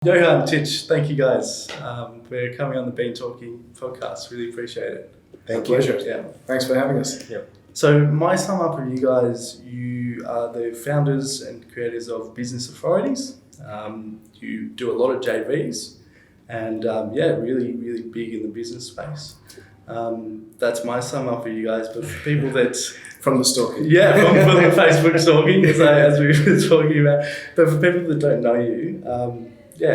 Johann Tich, thank you guys for coming on the Bean Talking podcast. Really appreciate it. Thank you. Pleasure. Yeah. Thanks for having us. Yep. So my sum up of you guys, you are the founders and creators of Business Authorities. You do a lot of JVs and really, really big in the business space. That's my sum up for you guys, but for people that... From the stalking. Yeah, from the Facebook stalking, as we were talking about. But for people that don't know you,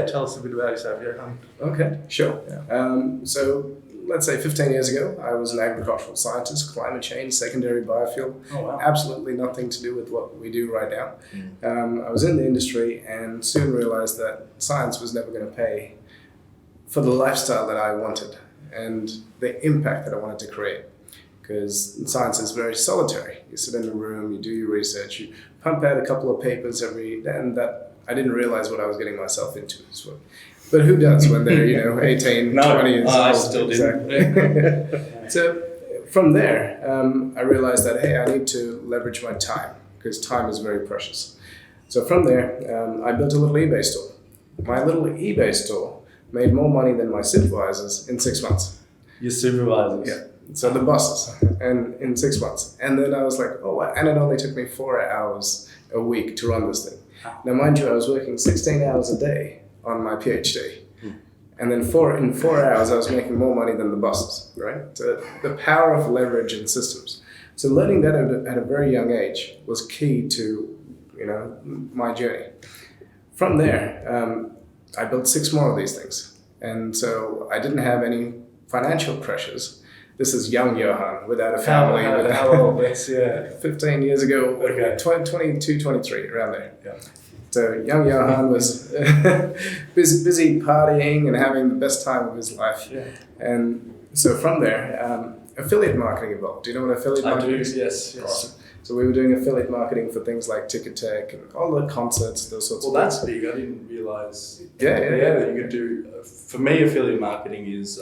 tell us a bit about yourself, Johann. Okay, sure. Yeah. So let's say 15 years ago, I was an agricultural scientist, climate change, secondary biofuel. Oh, wow. Absolutely nothing to do with what we do right now. I was in the industry and soon realized that science was never going to pay for the lifestyle that I wanted and the impact that I wanted to create. Because science is very solitary. You sit in a room, you do your research, you pump out a couple of papers every day, and that I didn't realize what I was getting myself into as well. But who does when they're 18, 20 years old? I still didn't. Exactly. So from there, I realized that, hey, I need to leverage my time because time is very precious. So from there, I built a little eBay store. My little eBay store made more money than my supervisors in 6 months. Your supervisors? Yeah. So the bosses, and in 6 months. And then I was like, oh, wow. And it only took me 4 hours a week to run this thing. Now, mind you, I was working 16 hours a day on my PhD. And then in 4 hours, I was making more money than the bosses, right? So the power of leverage in systems. So learning that at a very young age was key to, my journey. From there, I built 6 more of these things. And so I didn't have any financial pressures. This is young Johann without a family. How old? That's, 15 years ago, Okay. 22, 23, around there. Yeah. So young Johann was busy partying and having the best time of his life. Yeah. And so from there, affiliate marketing evolved. Do you know what affiliate marketing is? Yes. Awesome. So we were doing affiliate marketing for things like Ticketek and all the concerts, those sorts of Well, things. that's big. I didn't realise. Yeah. That you could do. For me, affiliate marketing is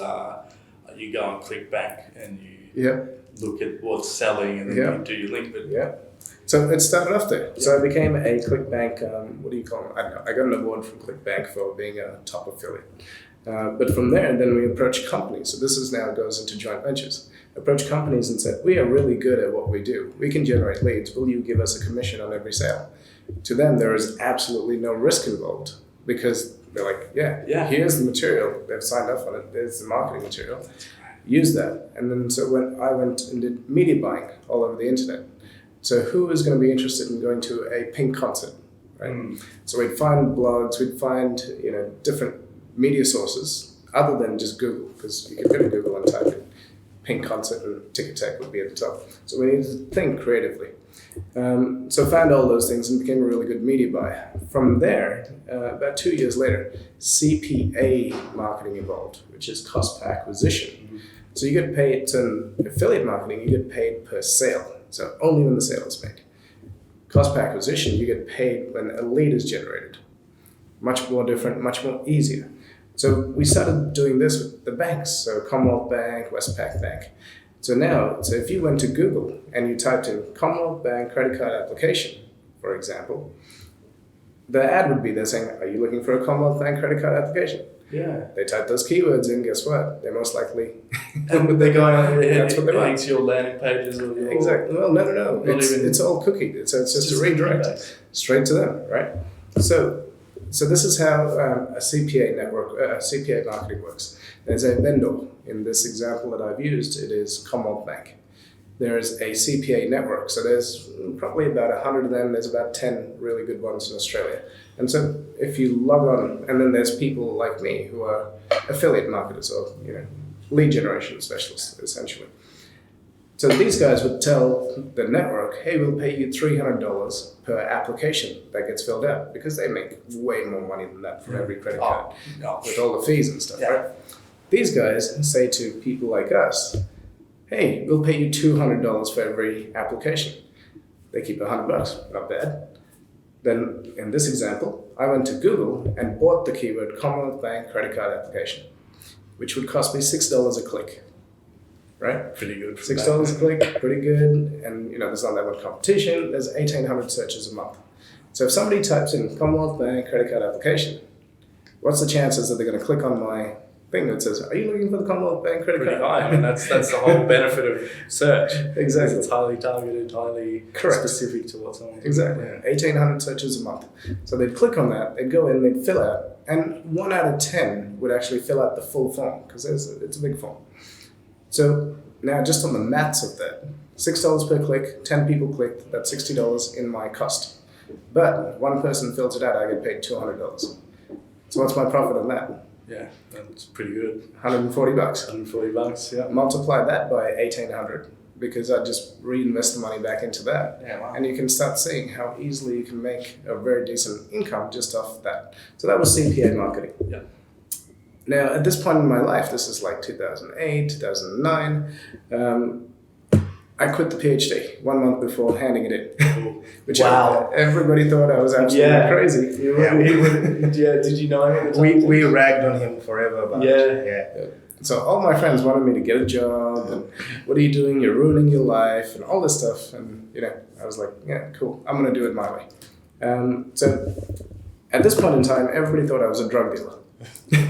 you go on ClickBank and you look at what's selling and then you do your link. But So it started off there. So I became a ClickBank, what do you call it? I don't know. I got an award from ClickBank for being a top affiliate. But from there, then we approached companies. So this is now goes into joint ventures. Approached companies and said, we are really good at what we do. We can generate leads. Will you give us a commission on every sale? To them, there is absolutely no risk involved because they're like, here's the material. They've signed up on it. There's the marketing material. Use that. And then so when I went and did media buying all over the internet. So who is going to be interested in going to a Pink concert, right? So we'd find blogs, we'd find different media sources other than just Google, because you could go to Google and type in Pink concert and Ticketek would be at the top. So we needed to think creatively. So found all those things and became a really good media buyer. From there, about 2 years later, CPA marketing evolved, which is cost per acquisition. So you get paid to affiliate marketing, you get paid per sale. So only when the sale is made. Cost per acquisition, you get paid when a lead is generated. Much more different, much more easier. So we started doing this with the banks. So Commonwealth Bank, Westpac Bank. So now, if you went to Google and you typed in Commonwealth Bank credit card application, for example, the ad would be there saying, are you looking for a Commonwealth Bank credit card application? Yeah. They type those keywords in, guess what? They're most likely... And they're going on that's what they want. to your landing pages or your... Exactly. Well, no. It's all cookied. So it's just a redirect straight to them, right? So this is how a CPA network, CPA marketing works. There's a vendor. In this example that I've used, it is Commonwealth Bank. There is a CPA network. So there's probably about 100 of them. There's about 10 really good ones in Australia. And so if you log on, and then there's people like me who are affiliate marketers or lead generation specialists, essentially. So these guys would tell the network, hey, we'll pay you $300 per application that gets filled out, because they make way more money than that for every credit card with all the fees and stuff, right? These guys say to people like us, hey, we'll pay you $200 for every application. They keep $100, not bad. Then in this example, I went to Google and bought the keyword Commonwealth Bank credit card application, which would cost me $6 a click, right? Pretty good. $6 a click, pretty good. And there's not that much competition. There's 1,800 searches a month. So if somebody types in Commonwealth Bank credit card application, what's the chances that they're going to click on my thing that says, "Are you looking for the Commonwealth Bank credit Pretty card?" high. I mean, that's the whole benefit of search. Exactly. It's highly targeted, highly Correct. specific to what someone's Exactly. doing. 1,800 searches a month. So they'd click on that, they'd go in, they'd fill out, and 1 out of 10 would actually fill out the full form because it's a big form. So now just on the maths of that, $6 per click, 10 people clicked, that's $60 in my cost. But one person fills it out, I get paid $200. So what's my profit on that? Yeah, that's pretty good. $140. $140, yeah. Multiply that by 1,800 because I just reinvest the money back into that. Yeah, wow. And you can start seeing how easily you can make a very decent income just off that. So that was CPA marketing. Yeah. Now, at this point in my life, this is like 2008, 2009, I quit the PhD 1 month before handing it in. Which Wow. Everybody thought I was absolutely crazy. Yeah, did you know him? We ragged on him forever, but Yeah. So all my friends wanted me to get a job and what are you doing? You're ruining your life and all this stuff. And, I was like, yeah, cool. I'm going to do it my way. So at this point in time, everybody thought I was a drug dealer.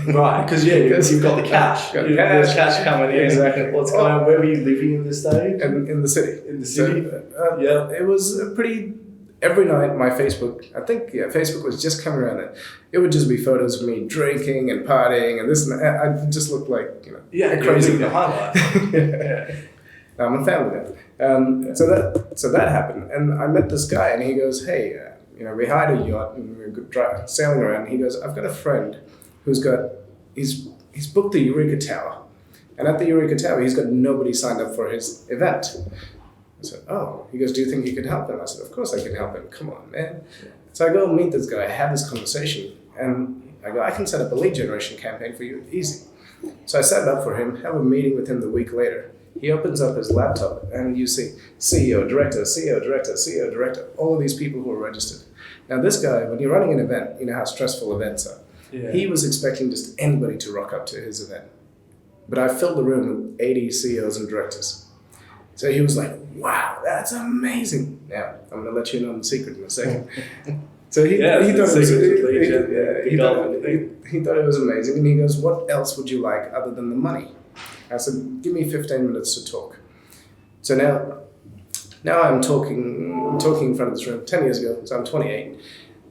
Right, because you've got the cash. There's cash coming in. Exactly. What's going on? Where were you living in this stage? And in the city. In the city? So, it was a pretty... Every night, my Facebook, Facebook was just coming around then. It would just be photos of me drinking and partying and this and that. I just looked like, a crazy guy. Highlight. I'm a family man. So that happened. And I met this guy and he goes, hey, we hired a yacht and we were sailing around. And he goes, I've got a friend who's he's booked the Eureka Tower. And at the Eureka Tower, he's got nobody signed up for his event. I said, oh. He goes, do you think you could help him? I said, of course I can help him. Come on, man. Yeah. So I go and meet this guy, have this conversation, and I go, I can set up a lead generation campaign for you, easy. So I set it up for him, have a meeting with him the week later. He opens up his laptop, and you see CEO, director, CEO, director, CEO, director, all of these people who are registered. Now this guy, when you're running an event, you know how stressful events are. Yeah. He was expecting just anybody to rock up to his event. But I filled the room with 80 CEOs and directors. So he was like, wow, that's amazing. Now, I'm going to let you know the secret in a second. So he thought it was amazing. And he goes, what else would you like other than the money? I said, give me 15 minutes to talk. So now I'm talking in front of this room 10 years ago, so I'm 28,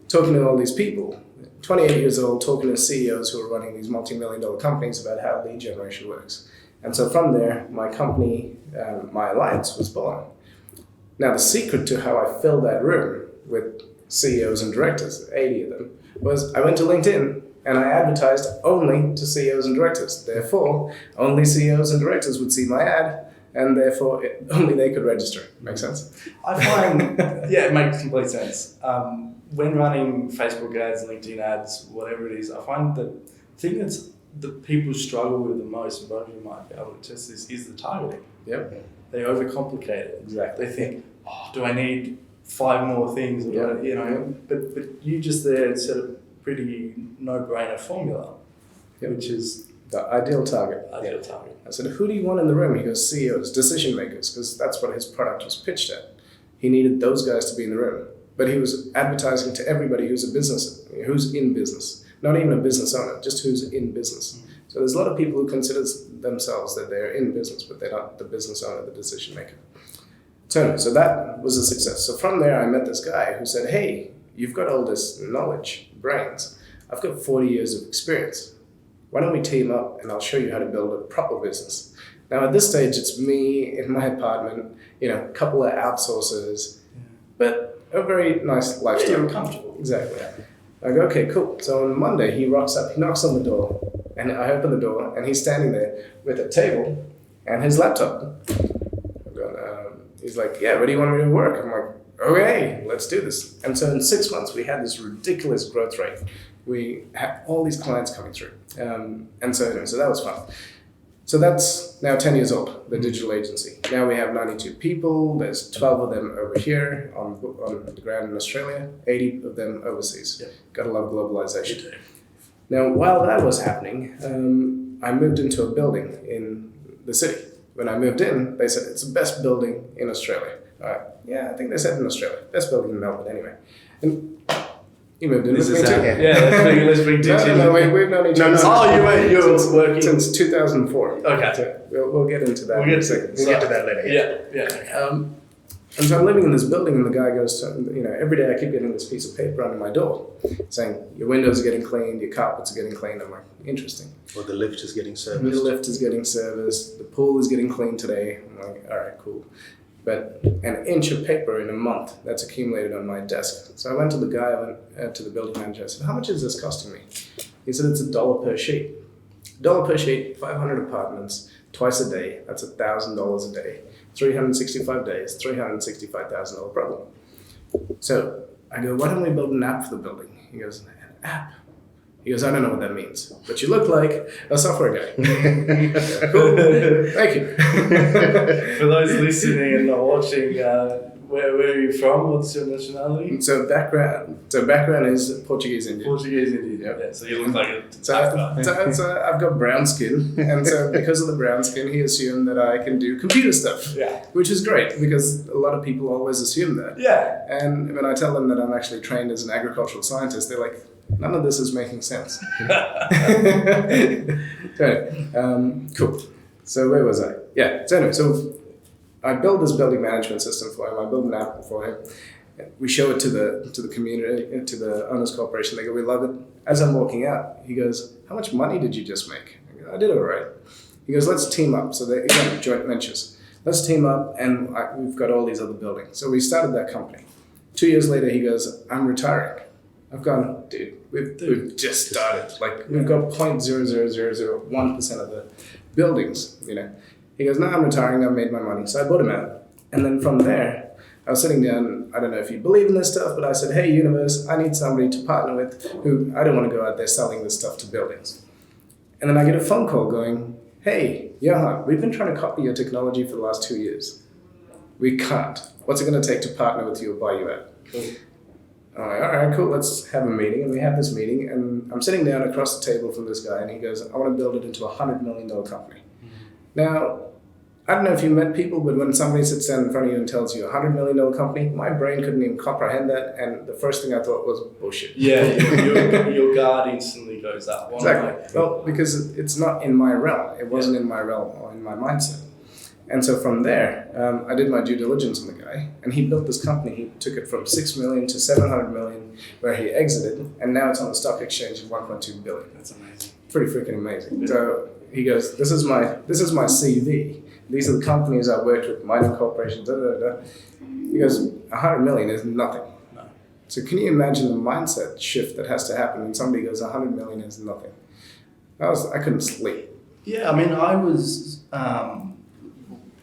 talking to all these people, 28 years old, talking to CEOs who are running these multi-million-dollar companies about how lead generation works. And so from there, my company, my alliance was born. Now, the secret to how I filled that room with CEOs and directors, 80 of them, was I went to LinkedIn and I advertised only to CEOs and directors. Therefore, only CEOs and directors would see my ad, and therefore only they could register. Make sense? I find, it makes complete sense. When running Facebook ads, LinkedIn ads, whatever it is, I find the thing that people struggle with the most, and both of you might be able to test this, is the targeting. Yep. They overcomplicate it. Exactly. They think, do I need 5 more things? Or But you just there set a pretty no-brainer formula, which is the ideal target. I said, who do you want in the room? He goes, CEOs, decision makers, because that's what his product was pitched at. He needed those guys to be in the room. But he was advertising to everybody who's in business. Not even a business owner, just who's in business. Mm-hmm. So there's a lot of people who consider themselves that they're in business, but they're not the business owner, the decision maker. So that was a success. So from there, I met this guy who said, hey, you've got all this knowledge, brains. I've got 40 years of experience. Why don't we team up and I'll show you how to build a proper business. Now at this stage, it's me in my apartment, a couple of outsourcers, but a very nice lifestyle. Yeah, you're comfortable. Exactly. I go, okay, cool. So on Monday, he rocks up, he knocks on the door, and I open the door, and he's standing there with a table and his laptop. He's like, yeah, where do you want me to work? I'm like, okay, let's do this. And so in 6 months, we had this ridiculous growth rate. We had all these clients coming through. And so that was fun. So that's now 10 years old, the digital agency. Now we have 92 people. There's 12 of them over here on the ground in Australia, 80 of them overseas. Yep. Got a lot of globalization. Now, while that was happening, I moved into a building in the city. When I moved in, they said, it's the best building in Australia. I think they said in Australia. Best building in Melbourne anyway. And You moved in This with is me how, too. yeah, let's bring Tich in. We've known each other. You're working since 2004. Okay. So we'll get into that in a second. We'll get to that later. Yeah. And so I'm living in this building, and the guy goes to, every day I keep getting this piece of paper under my door saying, your windows are getting cleaned, your carpets are getting cleaned. I'm like, interesting. Or the lift is getting The serviced. lift is getting serviced, the pool is getting cleaned today. I'm like, all right, cool. But an inch of paper in a month, that's accumulated on my desk. So I went to the guy, to the building manager, I said, how much is this costing me? He said, it's $1 per sheet. $1 per sheet, 500 apartments, twice a day, that's $1,000 a day. 365 days, $365,000 problem. So I go, why don't we build an app for the building? He goes, an app? He goes, I don't know what that means, but you look like a software guy. Cool. Thank you. For those listening and not watching, where are you from? What's your nationality? So background is Portuguese Indian. Portuguese Indian. Yeah. So you look like a So I've got brown skin, and so because of the brown skin, he assumed that I can do computer stuff. Yeah. Which is great because a lot of people always assume that. Yeah. And when I tell them that I'm actually trained as an agricultural scientist, they're like, none of this is making sense. Cool. So where was I? Yeah. So anyway, so I build this building management system for him. I build an app for him. We show it to the community, to the owners corporation. They go, we love it. As I'm walking out, he goes, how much money did you just make? I go, I did all right. He goes, let's team up. So they again, joint ventures. Let's team up, and we've got all these other buildings. So we started that company. 2 years later, he goes, I'm retiring. I've gone, dude, we've just started. Like, we've got 0.00001% of the buildings, He goes, no, I'm retiring, I've made my money. So I bought him out. And then from there, I was sitting down, I don't know if you believe in this stuff, but I said, hey, universe, I need somebody to partner with who, I don't want to go out there selling this stuff to buildings. And then I get a phone call going, hey, Johann, we've been trying to copy your technology for the last 2 years. We can't. What's it going to take to partner with you or buy you out? Cool. I'm like, all right, cool, let's have a meeting. And we have this meeting, and I'm sitting down across the table from this guy, and he goes, I want to build it into a $100 million company. Mm-hmm. Now, I don't know if you met people, but when somebody sits down in front of you and tells you a $100 million company, my brain couldn't even comprehend that, and the first thing I thought was bullshit. Yeah, your guard instantly goes up. Exactly. Well, because it's not in my realm. It wasn't in my realm or in my mindset. And so from there, I did my due diligence on the guy, and he built this company. He took it from 6 million to 700 million, where he exited, and now it's on the stock exchange at 1.2 billion. That's amazing. Pretty freaking amazing. Yeah. So he goes, this is my CV. These are the companies I worked with, mining corporations, da, da, da. He goes, 100 million is nothing. No. So can you imagine the mindset shift that has to happen when somebody goes, 100 million is nothing? I couldn't sleep. Yeah, I mean, I was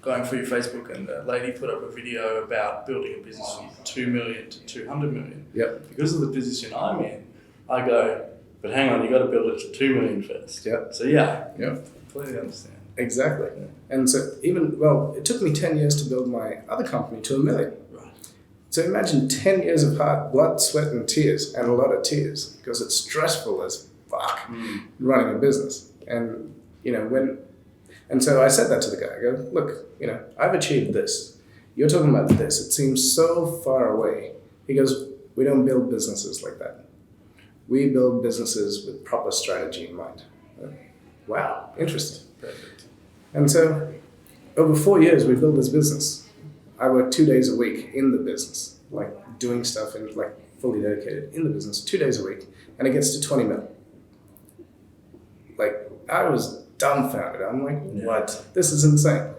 going through Facebook, and a lady put up a video about building a business from 2 million to 200 million. Yep. Because of the position I'm in, I go, but hang on, you got to build it to 2 million first. Yep. So yeah, yep. Completely understand. Exactly. Yeah. And so it took me 10 years to build my other company to $1 million. Right. So imagine 10 years of hard blood, sweat, and tears, and a lot of tears, because it's stressful as fuck running a business. And and so I said that to the guy. I go, look, I've achieved this. You're talking about this. It seems so far away. He goes, we don't build businesses like that. We build businesses with proper strategy in mind. Wow, interesting. Perfect. And so over 4 years, we built this business. I work 2 days a week in the business, like doing stuff and like fully dedicated in the business, 2 days a week, and it gets to 20 mil. Like, I was dumbfounded. I'm like, what? This is insane.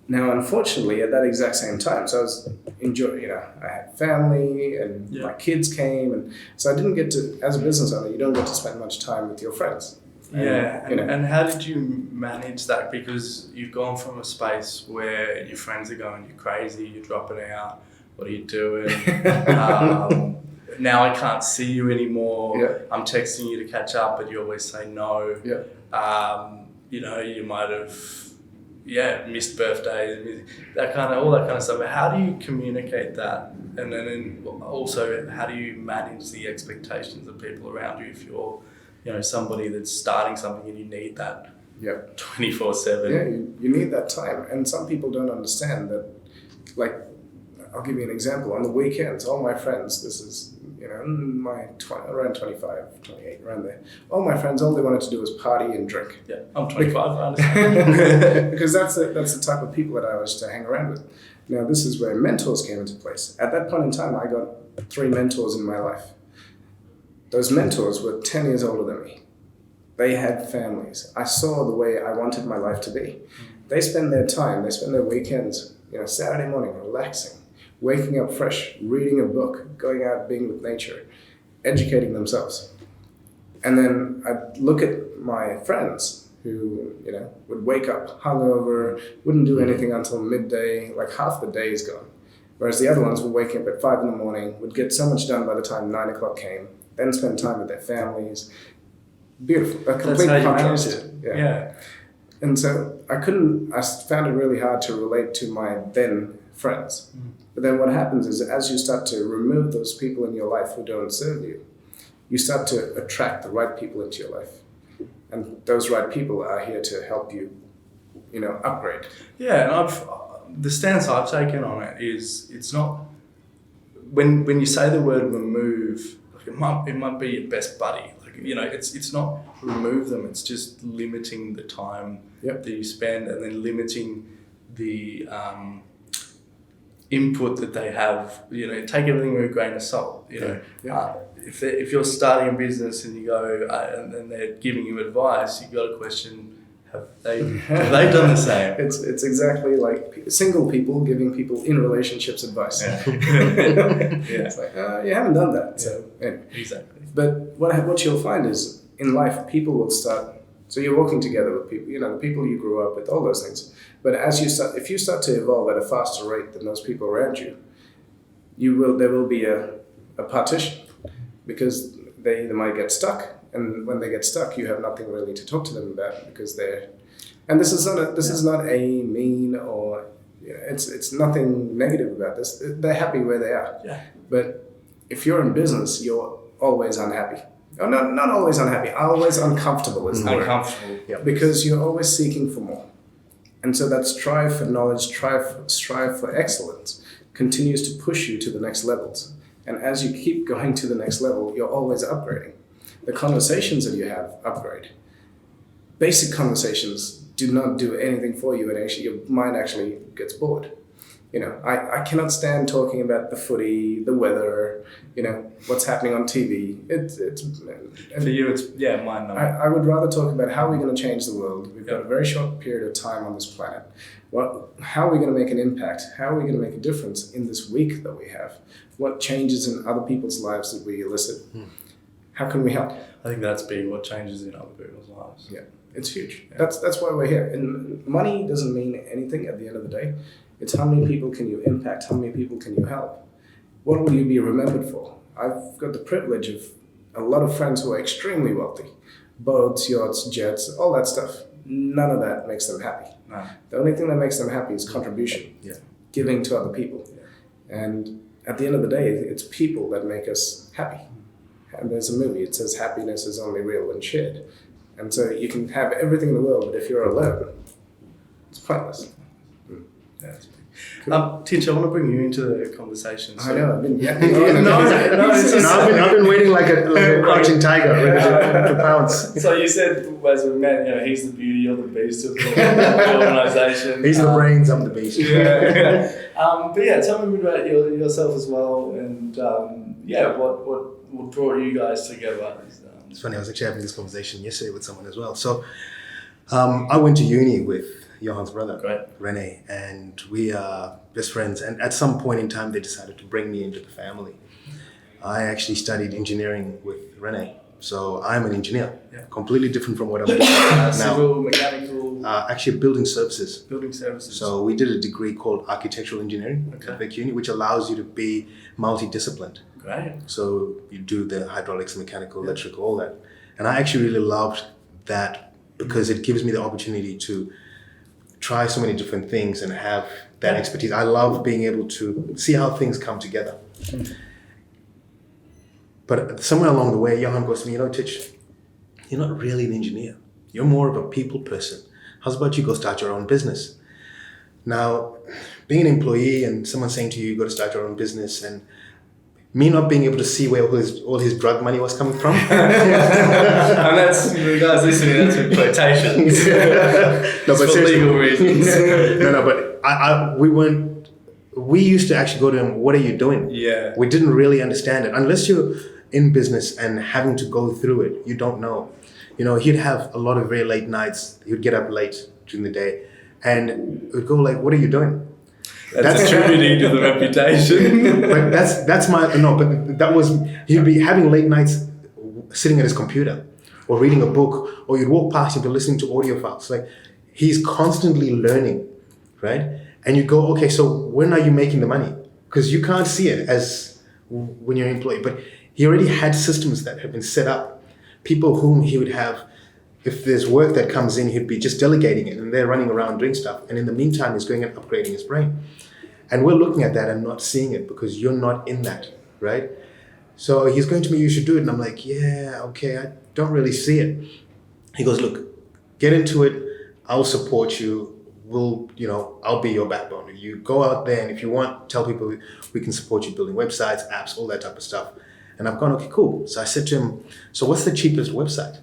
Now, unfortunately, at that exact same time, so I was enjoying, I had family and my kids came, and so I didn't get to, as a business owner, you don't get to spend much time with your friends. And how did you manage that? Because you've gone from a space where your friends are going, you're crazy, you're dropping out, what are you doing? Now I can't see you anymore. Yeah. I'm texting you to catch up, but you always say no. Yeah. You might have missed birthdays, all that kind of stuff. But how do you communicate that? And then also, how do you manage the expectations of people around you if you're somebody that's starting something and you need that 24/7. Yeah, you need that time. And some people don't understand that. Like, I'll give you an example. On the weekends, all my friends, this is, around 25, 28, around there. All my friends, all they wanted to do was party and drink. Yeah, I'm 25, I understand. Because that's the type of people that I was to hang around with. Now, this is where mentors came into place. At that point in time, I got 3 mentors in my life. Those mentors were 10 years older than me. They had families. I saw the way I wanted my life to be. They spend their time, they spend their weekends, Saturday morning, relaxing, waking up fresh, reading a book, going out, being with nature, educating themselves. And then I'd look at my friends who, would wake up hungover, wouldn't do anything until midday, like half the day is gone. Whereas the other ones were waking up at 5 in the morning, would get so much done by the time 9 o'clock came, then spend time with their families. Beautiful, a complete contrast. Yeah. And so I found it really hard to relate to my then friends. But then what happens is as you start to remove those people in your life who don't serve you, you start to attract the right people into your life. And those right people are here to help you, upgrade. Yeah, and the stance I've taken on it is it's not, when you say the word remove, like it might be your best buddy. It's not remove them, it's just limiting the time that you spend and then limiting the input that they have. Take everything with a grain of salt. If you're starting a business and you go and then they're giving you advice, you've got to question, have they done the same? It's exactly like single people giving people in relationships advice. Yeah. It's like, you haven't done that. Yeah. So anyway. Exactly. But what you'll find is in life, people will start. So you're walking together with people, the people you grew up with, all those things. But if you start to evolve at a faster rate than those people around you, there will be a partition, because they either might get stuck, and when they get stuck, you have nothing really to talk to them about because they're. And this is not a mean or it's nothing negative about this. They're happy where they are. Yeah. But if you're in business, you're always unhappy. Oh, no, not always unhappy. Always uncomfortable is the word. Uncomfortable. Yeah. Because you're always seeking for more. And so that strive for knowledge, strive for excellence continues to push you to the next levels. And as you keep going to the next level, you're always upgrading. The conversations that you have upgrade. Basic conversations do not do anything for you, and actually your mind actually gets bored. I cannot stand talking about the footy, the weather, what's happening on TV. For you, it's mind numbing. I would rather talk about how we're going to change the world. We've got a very short period of time on this planet. How are we going to make an impact? How are we going to make a difference in this week that we have? What changes in other people's lives that we elicit? How can we help? I think that's big, what changes in other people's lives. Yeah, it's huge. Yeah. That's why we're here. And money doesn't mean anything at the end of the day. It's how many people can you impact? How many people can you help? What will you be remembered for? I've got the privilege of a lot of friends who are extremely wealthy. Boats, yachts, jets, all that stuff. None of that makes them happy. No. The only thing that makes them happy is contribution. Yeah. Giving to other people. Yeah. And at the end of the day, it's people that make us happy. And there's a movie, it says happiness is only real when shared. And so you can have everything in the world, but if you're alone, it's pointless. That's big. Cool. Tich, I want to bring you into the conversation. So. I know, I've been I've been waiting like a crouching tiger, ready to pounce. So you said, as we met, he's the beauty, you're the beast of the organisation. He's the brains, I'm the beast. Yeah. But tell me about yourself as well, and what brought you guys together. It's funny, I was actually having this conversation yesterday with someone as well. So I went to uni with Johann's brother, Rene, and we are best friends. And at some point in time, they decided to bring me into the family. I actually studied engineering with Rene. So I'm an engineer, completely different from what I'm doing now. Civil, mechanical? Actually, building services. Building services. So we did a degree called Architectural Engineering at Vic Uni, which allows you to be multidisciplined. Great. So you do the hydraulics, mechanical, electrical, all that. And I actually really loved that because it gives me the opportunity to try so many different things and have that expertise. I love being able to see how things come together. But somewhere along the way, Johann goes to me, Tich, you're not really an engineer. You're more of a people person. How's about you go start your own business? Now, being an employee and someone saying to you, you got to start your own business, and me not being able to see where all his drug money was coming from. And that's, you guys listening, that's with quotations. No, but for legal reasons. but we used to actually go to him, what are you doing? Yeah. We didn't really understand it. Unless you're in business and having to go through it, you don't know. You know, he'd have a lot of very late nights. He'd get up late during the day and we'd go like, what are you doing? That's attributing to the reputation. But he'd be having late nights sitting at his computer or reading a book, or you'd walk past him to listening to audio files. Like, he's constantly learning, right? And you go, okay, so when are you making the money? Because you can't see it as when you're an employee. But he already had systems that have been set up. People whom he would have, if there's work that comes in, he'd be just delegating it and they're running around doing stuff. And in the meantime, he's going and upgrading his brain. And we're looking at that and not seeing it because you're not in that, right? So he's going to me, you should do it. And I'm like, yeah, okay, I don't really see it. He goes, look, get into it. I'll support you. I'll be your backbone. You go out there and if you want, tell people we can support you building websites, apps, all that type of stuff. And I've gone, okay, cool. So I said to him, so what's the cheapest website?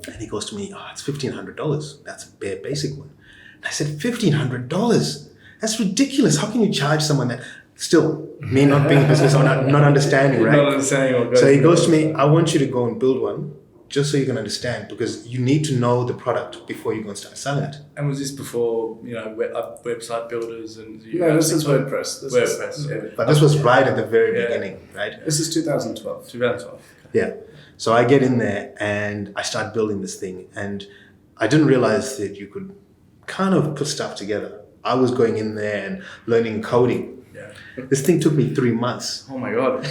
And he goes to me, it's $1,500. That's a bare basic one. And I said, $1,500? That's ridiculous. How can you charge someone that? Still, me not being in business or not understanding, right? Not understanding what goes. So he goes to me, I want you to go and build one just so you can understand, because you need to know the product before you go and start selling it. And was this before, website builders and... No, this is WordPress. Yeah. But this was right at the very beginning, right? This is 2012. 2012. Yeah. So I get in there and I start building this thing, and I didn't realize that you could kind of put stuff together. I was going in there and learning coding. Yeah. This thing took me 3 months. Oh my God.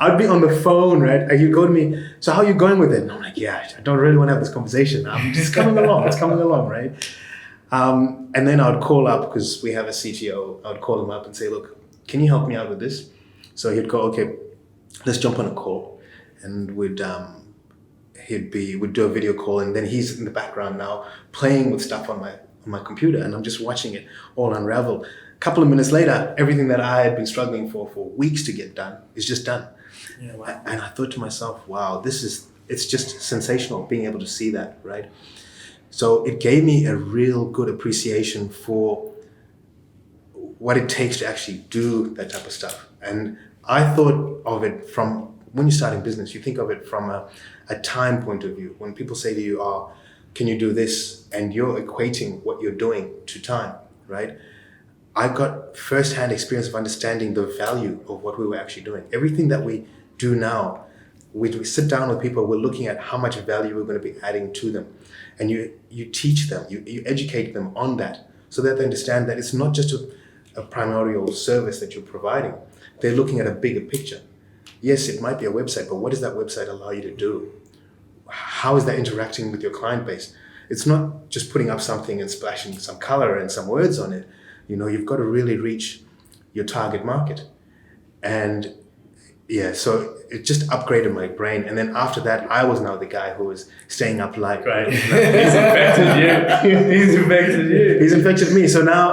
I'd be on the phone, right? And you'd go to me, so how are you going with it? And I'm like, yeah, I don't really want to have this conversation. I'm just coming along. It's coming along, right? And then I'd call up, because we have a CTO. I'd call him up and say, look, can you help me out with this? So he'd go, okay, let's jump on a call. And we'd do a video call, and then he's in the background now playing with stuff on my computer, and I'm just watching it all unravel. A couple of minutes later, everything that I had been struggling for weeks to get done is just done. Yeah, wow. And I thought to myself, wow, it's just sensational being able to see that, right? So it gave me a real good appreciation for what it takes to actually do that type of stuff. And I thought of it from, when you start in business, you think of it from a time point of view. When people say to you, can you do this? And you're equating what you're doing to time, right? I got first-hand experience of understanding the value of what we were actually doing. Everything that we do now, we sit down with people, we're looking at how much value we're going to be adding to them. And you teach them, you educate them on that, so that they understand that it's not just a primordial service that you're providing. They're looking at a bigger picture. Yes, it might be a website, but what does that website allow you to do? How is that interacting with your client base? It's not just putting up something and splashing some color and some words on it. You've got to really reach your target market. And yeah, so it just upgraded my brain. And then after that, I was now the guy who was staying up late. Great. He's infected you. He's infected me. So now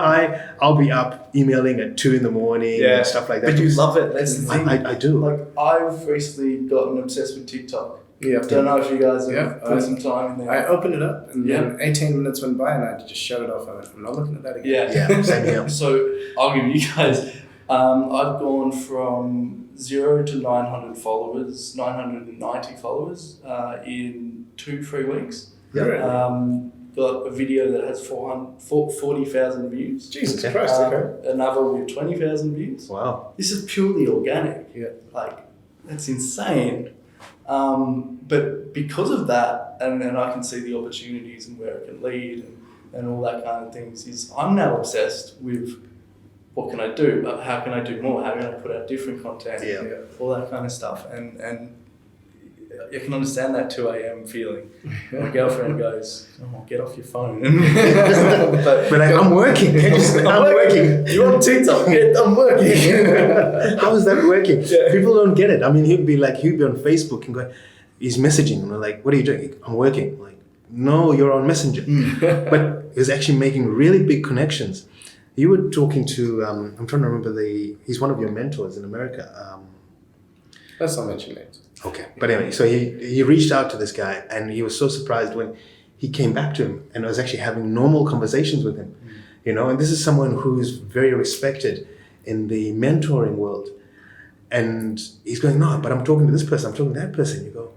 I'll be up emailing at 2 a.m. and stuff like that. But you love it. That's the thing. I do. Like, I've recently gotten obsessed with TikTok. Yeah. Don't know if you guys have put some time in there. I opened it up and then 18 minutes went by and I just shut it off. I'm not looking at that again. Yeah, same here. So I'll give you guys, I've gone from 0 to 900 followers, 990 followers in 2-3 weeks. Yeah. Got a video that has 40,000 views. Jesus Christ, okay. Another with 20,000 views. Wow. This is purely organic. Yeah. Like, that's insane. But because of that, and I can see the opportunities and where it can lead and all that kind of things, is I'm now obsessed with what can I do? How can I do more? How can I put out different content? Yeah. All that kind of stuff. And you can understand that 2 a.m. feeling. My girlfriend goes, get off your phone. but I'm working. I'm working. You're on TikTok. I'm working. How is that working? Yeah. People don't get it. I mean, he'd be on Facebook and go, he's messaging. And we're like, what are you doing? I'm working. I'm like, no, you're on Messenger. But he's actually making really big connections. You were talking to, I'm trying to remember he's one of your mentors in America. Let's not mention names. Okay. But anyway, so he reached out to this guy, and he was so surprised when he came back to him and was actually having normal conversations with him. You know, and this is someone who's very respected in the mentoring world. And he's going, no, but I'm talking to this person, I'm talking to that person. You go,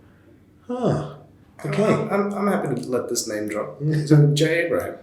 okay. I'm happy to let this name drop. So Jay Abraham.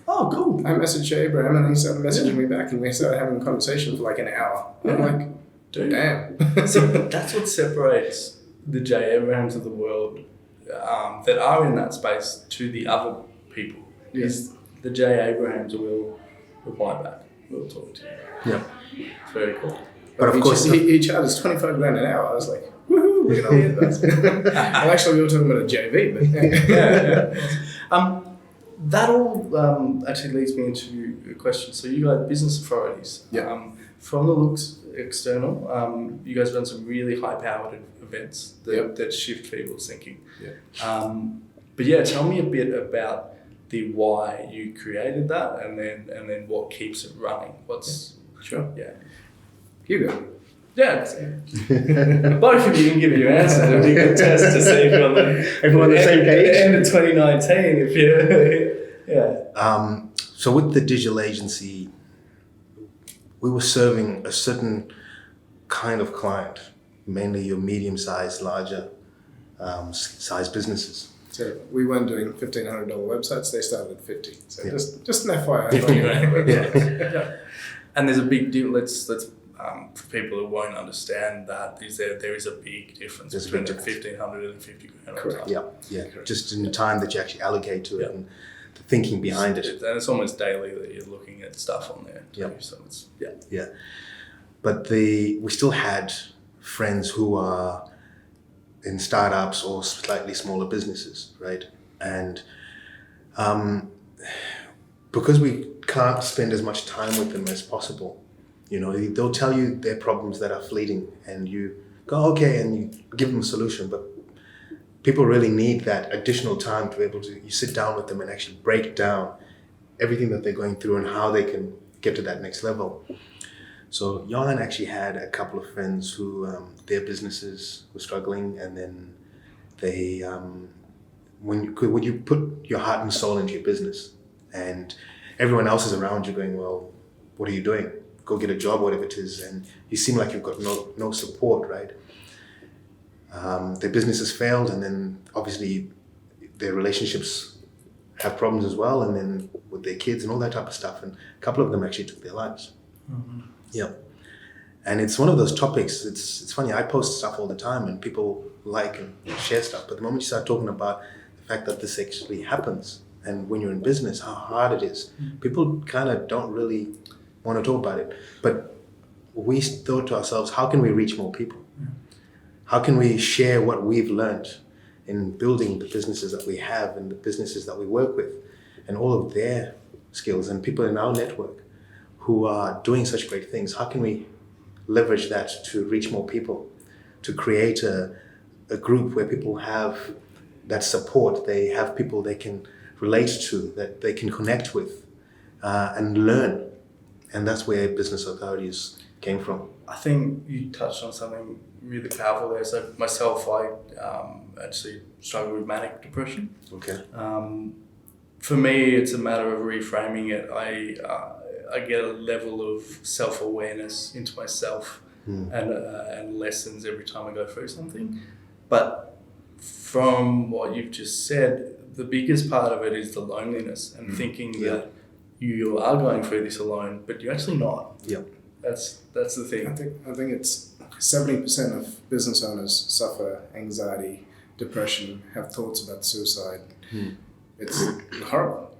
Oh, cool. I messaged Jay Abraham and he started messaging me back and we started having a conversation for like an hour. I'm like, dude. Damn. See, that's what separates the Jay Abrahams of the world that are in that space to the other people. Is the Jay Abrahams will reply back. We'll talk to you. Yeah. It's very cool. But of course, he charges $25 grand an hour. I was like, woohoo, look at all the advice. Well, actually, we were talking about a JV, but yeah. That all actually leads me into a question. So you guys, business authorities. Yeah. From the looks external, you guys run some really high-powered events that shift people's thinking. Yeah. But yeah, tell me a bit about the why you created that, and then what keeps it running. Sure. Yeah. You go. Yeah. Both of you can give me your answer. It'll be a good test to see if you're on the same page. At the end of 2019, if you yeah. So with the digital agency, we were serving a certain kind of client, mainly your medium-sized, larger size businesses. So we weren't doing $1,500 websites. They started at 50. So Yeah. just an FYI. Yeah. And there's a big deal. Let's for people who won't understand that, there is a big difference between the 1,500 and 50 grand. Correct. Yeah. Correct. Just in the time that you actually allocate to it Yeah. and the thinking behind it. And it's almost daily that you're looking at stuff on there too. Yeah. So it's But we still had friends who are in startups or slightly smaller businesses, right? And because we can't spend as much time with them as possible, you know, they'll tell you their problems that are fleeting and you go, okay, and you give them a solution. But people really need that additional time to be able to, you sit down with them and actually break down everything that they're going through and how they can get to that next level. So Johann actually had a couple of friends who their businesses were struggling, and then they, when you put your heart and soul into your business and everyone else is around you going, well, what are you doing? Go get a job, whatever it is, and you seem like you've got no support, right? Their businesses failed, and then obviously their relationships have problems as well, and then with their kids and all that type of stuff, and a couple of them actually took their lives. Mm-hmm. Yeah. And it's one of those topics, it's funny, I post stuff all the time and people like and share stuff, but the moment you start talking about the fact that this actually happens, and when you're in business, how hard it is, people kind of don't really want to talk about it. But we thought to ourselves, how can we reach more people? How can we share what we've learned in building the businesses that we have and the businesses that we work with and all of their skills and people in our network who are doing such great things? How can we leverage that to reach more people, to create a group where people have that support, they have people they can relate to, that they can connect with and learn. And that's where business authorities came from. I think you touched on something really powerful there. So myself, I actually struggle with manic depression. Okay. For me, it's a matter of reframing it. I get a level of self-awareness into myself and lessons every time I go through something. But from what you've just said, the biggest part of it is the loneliness and thinking that you are going through this alone, but you're actually not. Yeah. That's the thing. I think it's 70% of business owners suffer anxiety, depression, have thoughts about suicide. It's horrible.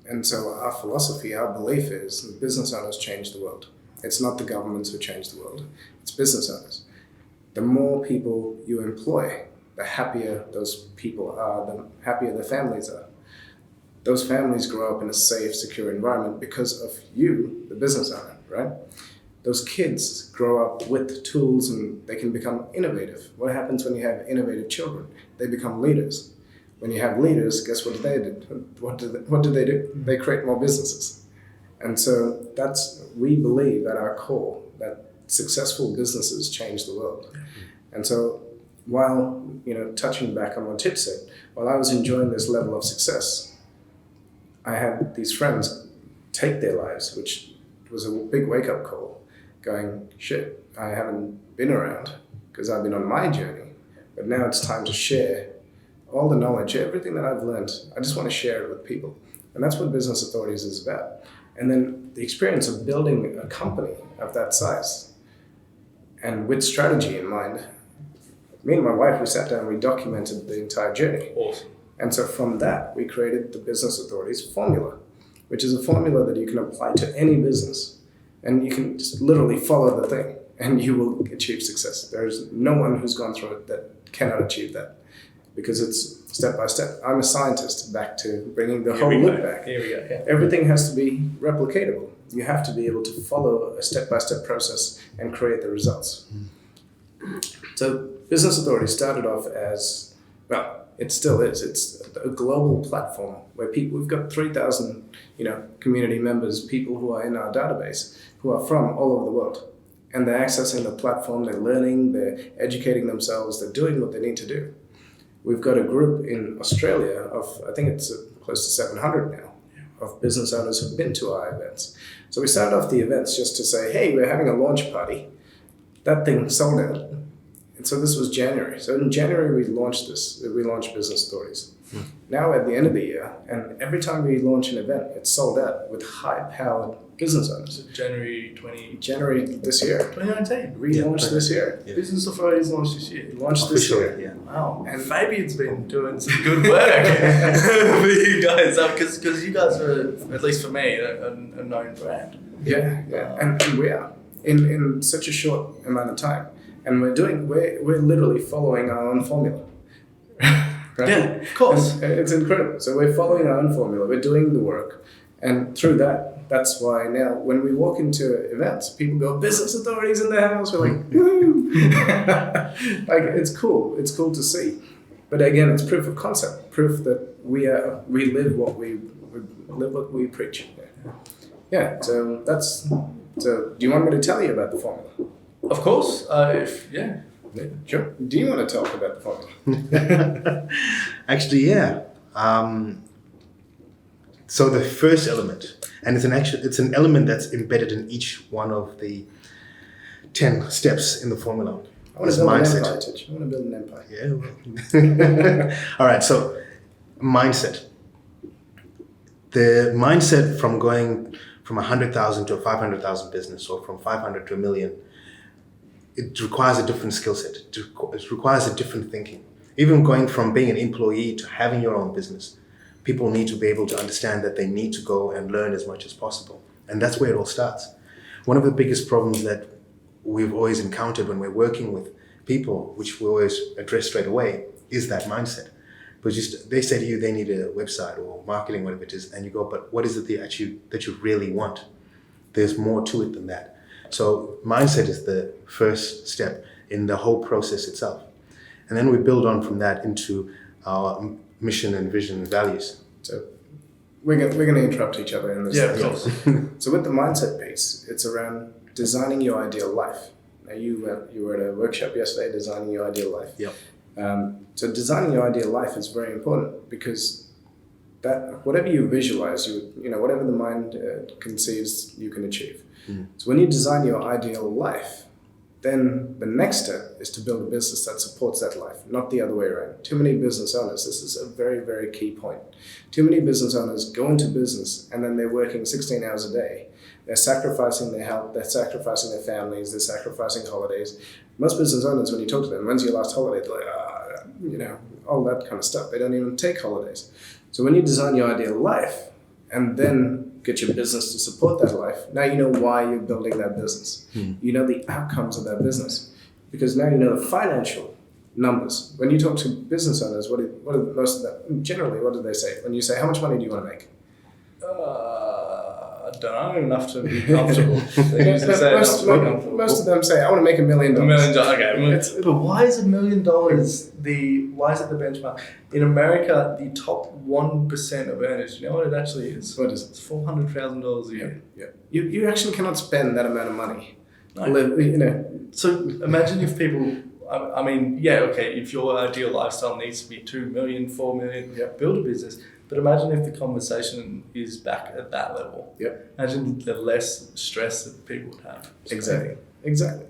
And so our philosophy, our belief is that business owners change the world. It's not the governments who change the world. It's business owners. The more people you employ, the happier those people are, the happier their families are. Those families grow up in a safe, secure environment because of you, the business owner, right? Those kids grow up with tools and they can become innovative. What happens when you have innovative children? They become leaders. When you have leaders, guess what they do? What do they do? They create more businesses. And so we believe at our core that successful businesses change the world. And so while, touching back on what Tich said, while I was enjoying this level of success, I had these friends take their lives, which was a big wake-up call, going, shit, I haven't been around because I've been on my journey, but now it's time to share all the knowledge, everything that I've learned. I just want to share it with people. And that's what Business Authorities is about. And then the experience of building a company of that size and with strategy in mind, me and my wife, we sat down and we documented the entire journey. Awesome. And so from that, we created the Business Authorities formula, which is a formula that you can apply to any business. And you can just literally follow the thing and you will achieve success. There's no one who's gone through it that cannot achieve that because it's step by step. I'm a scientist, back to bringing the whole loop back. Here we go. Yeah. Everything has to be replicatable. You have to be able to follow a step-by-step process and create the results. So Business Authority started off as, well, it still is. It's a global platform where we've got 3,000, community members, people who are in our database, who are from all over the world. And they're accessing the platform, they're learning, they're educating themselves, they're doing what they need to do. We've got a group in Australia of, I think it's close to 700 now, of business owners who've been to our events. So we started off the events just to say, hey, we're having a launch party. That thing sold out. And so this was January. So in January, we launched Business Authorities. Now at the end of the year, and every time we launch an event, it's sold out with high-powered business owners. January this year. 2019. Relaunched this year. Yeah. Business Authorities launched this year. Launched this year. Yeah. Wow. And Fabian's been doing some good work for you guys, because you guys are, at least for me, a known brand. Yeah. And we are in such a short amount of time, and we're literally following our own formula. Right? Yeah, of course. And it's incredible. So we're following our own formula. We're doing the work, and through that's why now when we walk into events, people go, Business Authorities in the house. We're like, woo! Like, it's cool. It's cool to see. But again, it's proof of concept, proof that we live what we preach. Yeah. So do you want me to tell you about the formula? Of course. Yeah, sure. Do you want to talk about the formula? Actually, yeah. So the first element, and it's an element that's embedded in each one of the 10 steps in the formula. I want to build an empire, Tich. I want to build an empire. Yeah. Well. All right. So mindset. The mindset from going from 100,000 to a 500,000 business, or from 500 to a million, it requires a different skill set. It requires a different thinking. Even going from being an employee to having your own business, people need to be able to understand that they need to go and learn as much as possible. And that's where it all starts. One of the biggest problems that we've always encountered when we're working with people, which we always address straight away, is that mindset. But they say to you they need a website or marketing, whatever it is, and you go, but what is it that you really want? There's more to it than that. So mindset is the first step in the whole process itself. And then we build on from that into our mission and vision and values. So we're going to interrupt each other in this. Yeah, of course. So with the mindset piece, it's around designing your ideal life. Now you were at a workshop yesterday, designing your ideal life. Yep. So designing your ideal life is very important, because that whatever you visualize, whatever the mind conceives, you can achieve. So when you design your ideal life, then the next step is to build a business that supports that life, not the other way around. Too many business owners, this is a very, very key point. Too many business owners go into business and then they're working 16 hours a day. They're sacrificing their health, they're sacrificing their families, they're sacrificing holidays. Most business owners, when you talk to them, when's your last holiday? They're like, all that kind of stuff. They don't even take holidays. So when you design your ideal life and then get your business to support that life, now you know why you're building that business. You know the outcomes of that business, because now you know the financial numbers. When you talk to business owners, what are most of them? Generally, what do they say? When you say, how much money do you want to make? I don't know, enough to be comfortable. They usually say enough to be comfortable. Most of them say, I want to make $1 million. $1 million, okay. But why is $1 million why is it the benchmark? In America, the top 1% of earners, you know what it actually is? What is it? It's $400,000 a year. Yeah. You actually cannot spend that amount of money. No. So imagine if people, I mean, yeah, okay, if your ideal lifestyle needs to be 2 million, 4 million, build a business. But imagine if the conversation is back at that level. Imagine the less stress that people would have. Exactly.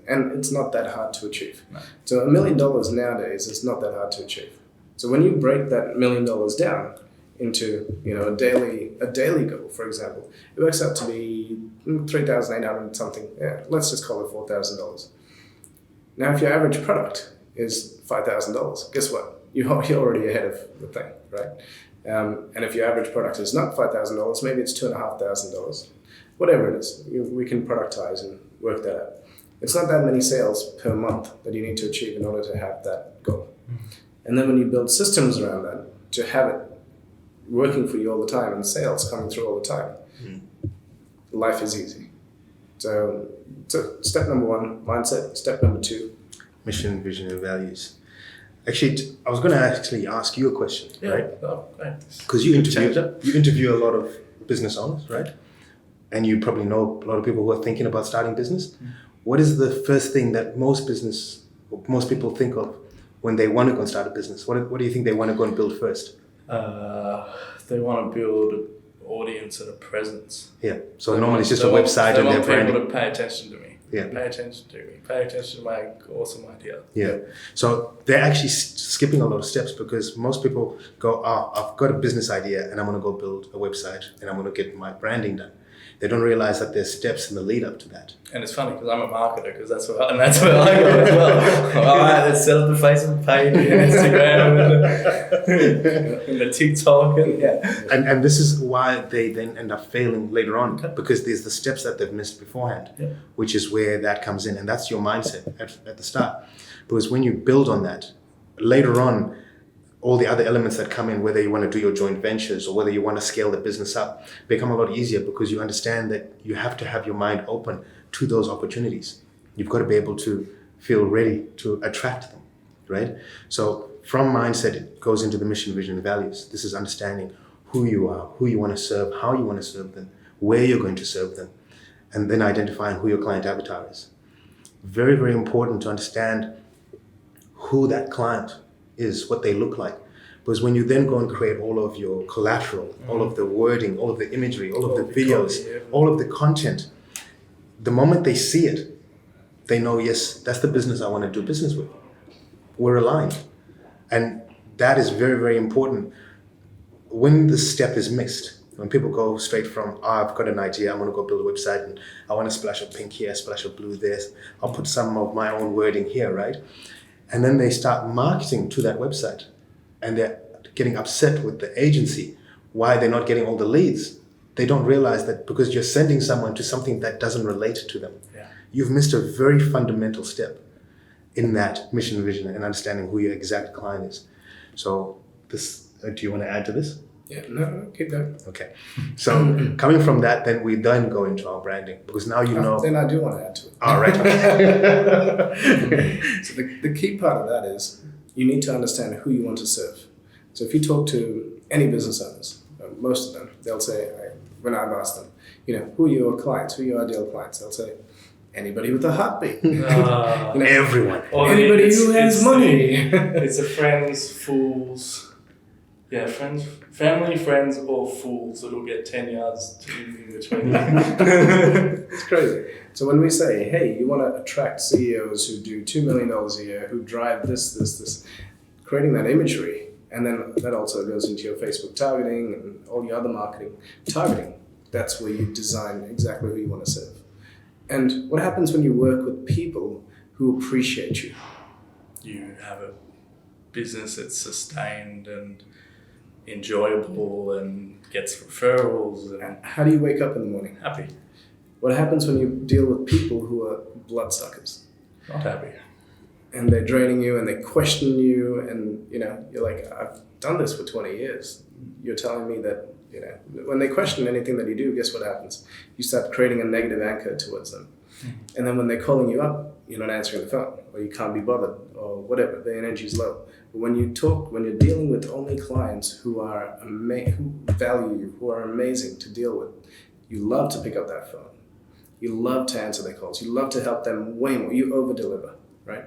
And it's not that hard to achieve. No. So $1 million nowadays is not that hard to achieve. So when you break that $1 million down into a daily goal, for example, it works out to be $3,800 something. Yeah, let's just call it $4,000. Now, if your average product is $5,000, guess what? You're already ahead of the thing, right? And if your average product is not $5,000, maybe it's $2,500. Whatever it is, we can productize and work that out. It's not that many sales per month that you need to achieve in order to have that goal. And then when you build systems around that to have it working for you all the time and sales coming through all the time, life is easy. So step number 1, mindset. Step number 2, mission, vision, and values. Actually, I was going to actually ask you a question, right? Because you interview a lot of business owners, right? And you probably know a lot of people who are thinking about starting business. What is the first thing that most people think of when they want to go and start a business? What do you think they want to go and build first? They want to build an audience and a presence. Yeah. So normally it's just a website and their branding. They want people to pay attention to me. Yeah. Pay attention to me. Pay attention to my awesome idea. Yeah. So they're actually skipping a lot of steps because most people go, I've got a business idea and I'm going to go build a website and I'm going to get my branding done. They don't realize that there's steps in the lead up to that. And it's funny because I'm a marketer because that's where I go as well. All right, let's set up the Facebook page and Instagram and the TikTok and this is why they then end up failing later on because there's the steps that they've missed beforehand, which is where that comes in, and that's your mindset at the start. Because when you build on that, later on, all the other elements that come in, whether you want to do your joint ventures or whether you want to scale the business up, become a lot easier because you understand that you have to have your mind open to those opportunities. You've got to be able to feel ready to attract them, right? So from mindset, it goes into the mission, vision, and values. This is understanding who you are, who you want to serve, how you want to serve them, where you're going to serve them, and then identifying who your client avatar is. Very, very important to understand who that client is, what they look like. Because when you then go and create all of your collateral, all of the wording, all of the imagery, all of the videos, all of the content, the moment they see it, they know, yes, that's the business I want to do business with. We're aligned. And that is very, very important. When the step is mixed, when people go straight from, I've got an idea, I want to go build a website and I want to splash a pink here, splash a blue there, I'll put some of my own wording here, right? And then they start marketing to that website and they're getting upset with the agency why they're not getting all the leads. They don't realize that because you're sending someone to something that doesn't relate to them. You've missed a very fundamental step in that mission, vision, and understanding who your exact client is. So this, do you want to add to this? Yeah, no, keep going. Okay. So coming from that, then we then go into our branding because now you know. Then I do want to add to it. All right. So the key part of that is you need to understand who you want to serve. So if you talk to any business owners, most of them, they'll say, when I've asked them, who are your clients, who are your ideal clients? They'll say, anybody with a heartbeat. Everyone. Anybody who has money. It's a friends, fools. Yeah, friends, family, friends, or fools that'll get 10 yards in between. It's crazy. So when we say, hey, you want to attract CEOs who do $2 million a year, who drive this, creating that imagery, and then that also goes into your Facebook targeting and all your other marketing targeting. That's where you design exactly who you want to serve. And what happens when you work with people who appreciate you? You have a business that's sustained and enjoyable and gets referrals. And how do you wake up in the morning? Happy. What happens when you deal with people who are bloodsuckers? Not happy. And they're draining you and they question you and you're like, I've done this for 20 years. You're telling me that You know, when they question anything that you do, guess what happens? You start creating a negative anchor towards them. And then when they're calling you up, you're not answering the phone, or you can't be bothered, or whatever, the energy is low. But when you're dealing with only clients who are who value you, who are amazing to deal with, you love to pick up that phone. You love to answer their calls. You love to help them way more. You over-deliver, right?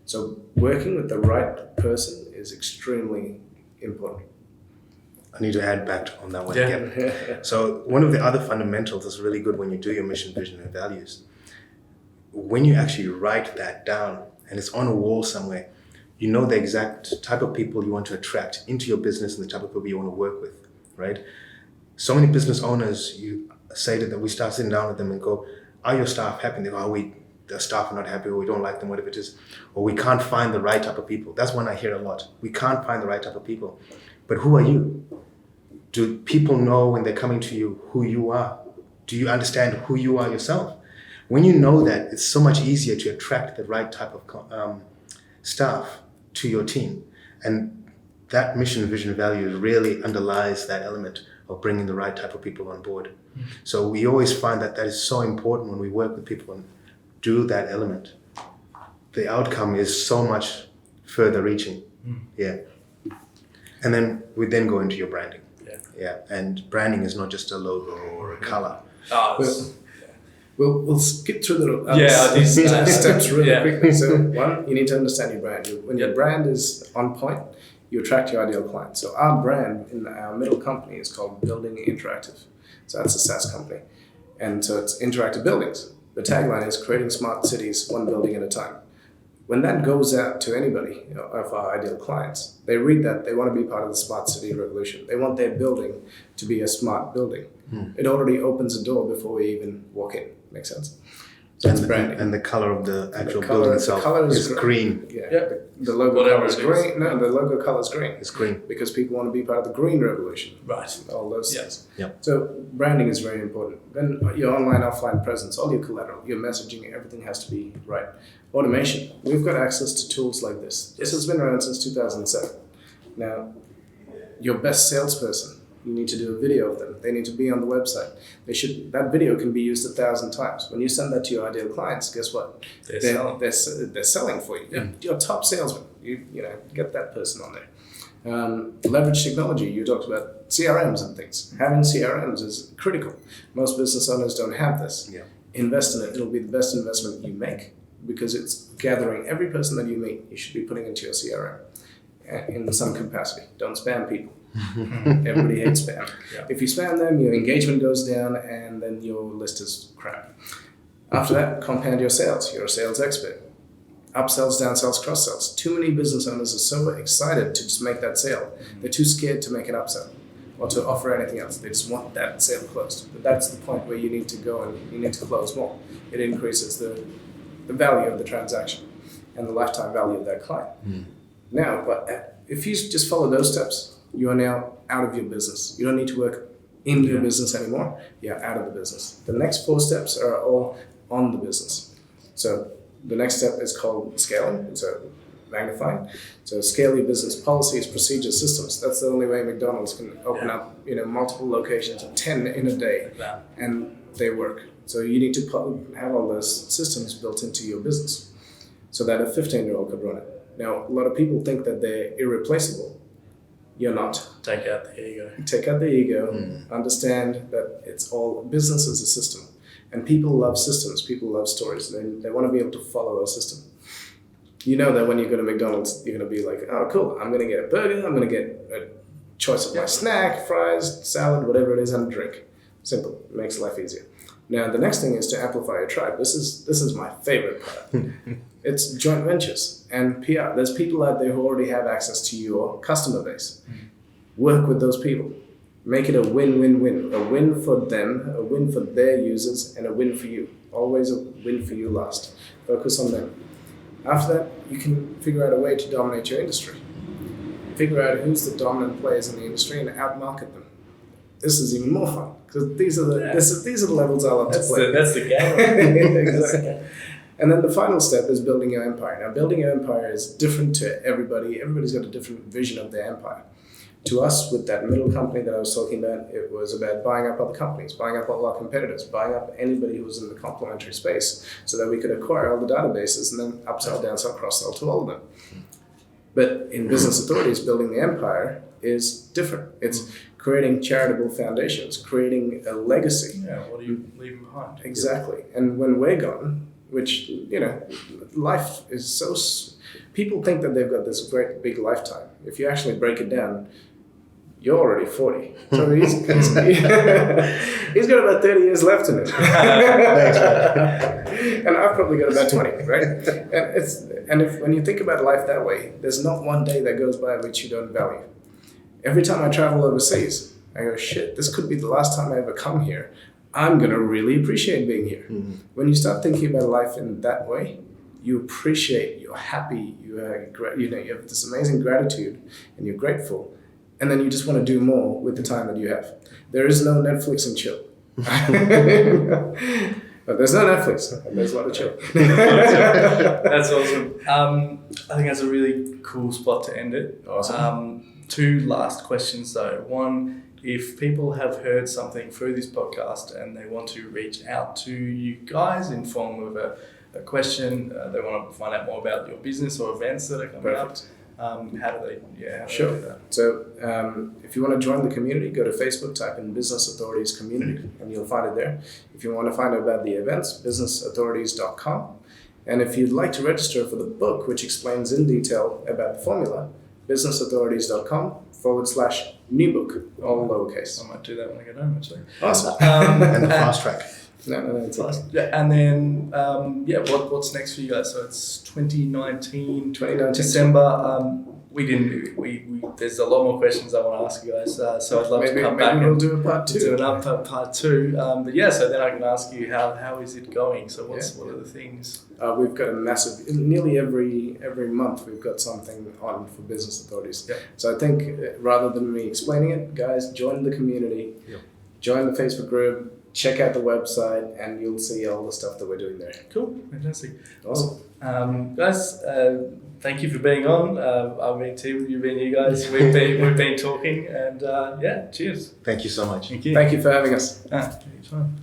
So working with the right person is extremely important. I need to add back on that one Yeah. again. So one of the other fundamentals that's really good when you do your mission, vision, and values, when you actually write that down and it's on a wall somewhere, you know the exact type of people you want to attract into your business and the type of people you want to work with, right? So many business owners, you say that we start sitting down with them and go, are your staff happy? And they go, the staff are not happy, or we don't like them, whatever it is, or we can't find the right type of people. That's one I hear a lot. We can't find the right type of people. But who are you? Do people know when they're coming to you who you are? Do you understand who you are yourself? When you know that, it's so much easier to attract the right type of staff to your team. And that mission, vision, values really underlies that element of bringing the right type of people on board. So we always find that is so important when we work with people and do that element. The outcome is so much further reaching. Yeah. And then we then go into your branding. Yeah. And branding is not just a logo or a color. We'll skip through the steps really quickly. So one, you need to understand your brand. When your brand is on point, you attract your ideal client. So our brand in our middle company is called Building Interactive. So that's a SaaS company. And so it's interactive buildings. The tagline is creating smart cities, one building at a time. When that goes out to anybody of our ideal clients, they read that, they want to be part of the smart city revolution. They want their building to be a smart building. It already opens a door before we even walk in. Makes sense? So it's branding. And the color of the actual building itself is green. Yeah. The logo color is green. No, the logo color is green. It's green. Because people want to be part of the green revolution. Right. All those things. Yep. So branding is very important. Then your online, offline presence, all your collateral, your messaging, everything has to be right. Automation. We've got access to tools like this. This has been around since 2007. Now, your best salesperson, you need to do a video of them. They need to be on the website. That video can be used 1,000 times. When you send that to your ideal clients, guess what? They're selling for you. Yeah. Your top salesman, you get that person on there. Leverage technology. You talked about CRMs and things. Having CRMs is critical. Most business owners don't have this. Yeah. Invest in it. It'll be the best investment you make because it's gathering every person that you meet. You should be putting into your CRM in some capacity. Don't spam people. Everybody hates spam. Yeah. If you spam them, your engagement goes down and then your list is crap. After that, compound your sales. You're a sales expert. Upsells, downsells, cross-sells. Too many business owners are so excited to just make that sale. They're too scared to make an upsell or to offer anything else. They just want that sale closed. But that's the point where you need to go and you need to close more. It increases the value of the transaction and the lifetime value of that client. Now, but if you just follow those steps, you are now out of your business. You don't need to work in your business anymore. You're out of the business. The next 4 steps are all on the business. So the next step is called scaling. So magnifying. So scale your business policies, procedures, systems. That's the only way McDonald's can open up multiple locations of 10 in a day, and they work. So you need to have all those systems built into your business so that a 15-year-old could run it. Now, a lot of people think that they're irreplaceable. You're not. Take out the ego. Take out the ego. Understand that it's all business is a system. And people love systems. People love stories. They want to be able to follow a system. You know that when you go to McDonald's, you're going to be like, oh, cool, I'm going to get a burger. I'm going to get a choice of my snack, fries, salad, whatever it is, and a drink. Simple. It makes life easier. Now, the next thing is to amplify your tribe. This is my favorite part. It's joint ventures and PR. There's people out there who already have access to your customer base. Work with those people. Make it a win-win-win. A win for them, a win for their users, and a win for you. Always a win for you last. Focus on them. After that, you can figure out a way to dominate your industry. Figure out who's the dominant players in the industry and outmarket them. This is even more fun because these are the levels I love to play. That's the game. Exactly. And then the final step is building your empire. Now, building your empire is different to everybody. Everybody's got a different vision of their empire. To us, with that middle company that I was talking about, it was about buying up other companies, buying up all our competitors, buying up anybody who was in the complementary space so that we could acquire all the databases and then upsell, downsell, cross-sell to all of them. But in business authorities, building the empire is different. It's creating charitable foundations, creating a legacy. Yeah, what are you leaving behind? Exactly. And when we're gone, which, life is so... People think that they've got this great big lifetime. If you actually break it down, you're already 40. So he's got about 30 years left in it. And I've probably got about 20, right? And when you think about life that way, there's not one day that goes by which you don't value. Every time I travel overseas, I go, shit, this could be the last time I ever come here. I'm going to really appreciate being here. Mm-hmm. When you start thinking about life in that way, you appreciate, you're happy, you have this amazing gratitude, and you're grateful. And then you just want to do more with the time that you have. There is no Netflix and chill. But there's no Netflix, and there's a lot of chill. That's awesome. I think that's a really cool spot to end it. Awesome. 2 last questions though. One, if people have heard something through this podcast and they want to reach out to you guys in form of a question, they want to find out more about your business or events that are coming up. How do they do that? So if you want to join the community, go to Facebook, type in Business Authorities Community, and you'll find it there. If you want to find out about the events, businessauthorities.com. And if you'd like to register for the book, which explains in detail about the formula, businessauthorities.com/new book, all lowercase. I might do that when I get home, actually. Awesome. And the fast track. No, it's awesome. Yeah, and then what's next for you guys? So it's 2019 December. There's a lot more questions I want to ask you guys. So I'd love to come back. Maybe we'll do a part 2. Do an part 2. So then I can ask you how is it going? So what are the things? We've got a massive. Nearly every month we've got something on for business authorities. Yep. So I think rather than me explaining it, guys, join the community. Yep. Join the Facebook group. Check out the website and you'll see all the stuff that we're doing there. Cool, fantastic. Awesome. Well, guys, thank you for being on. I've been Tim, you've been you guys. We've been talking and cheers. Thank you so much. Thank you. Thank you for having us. Anytime.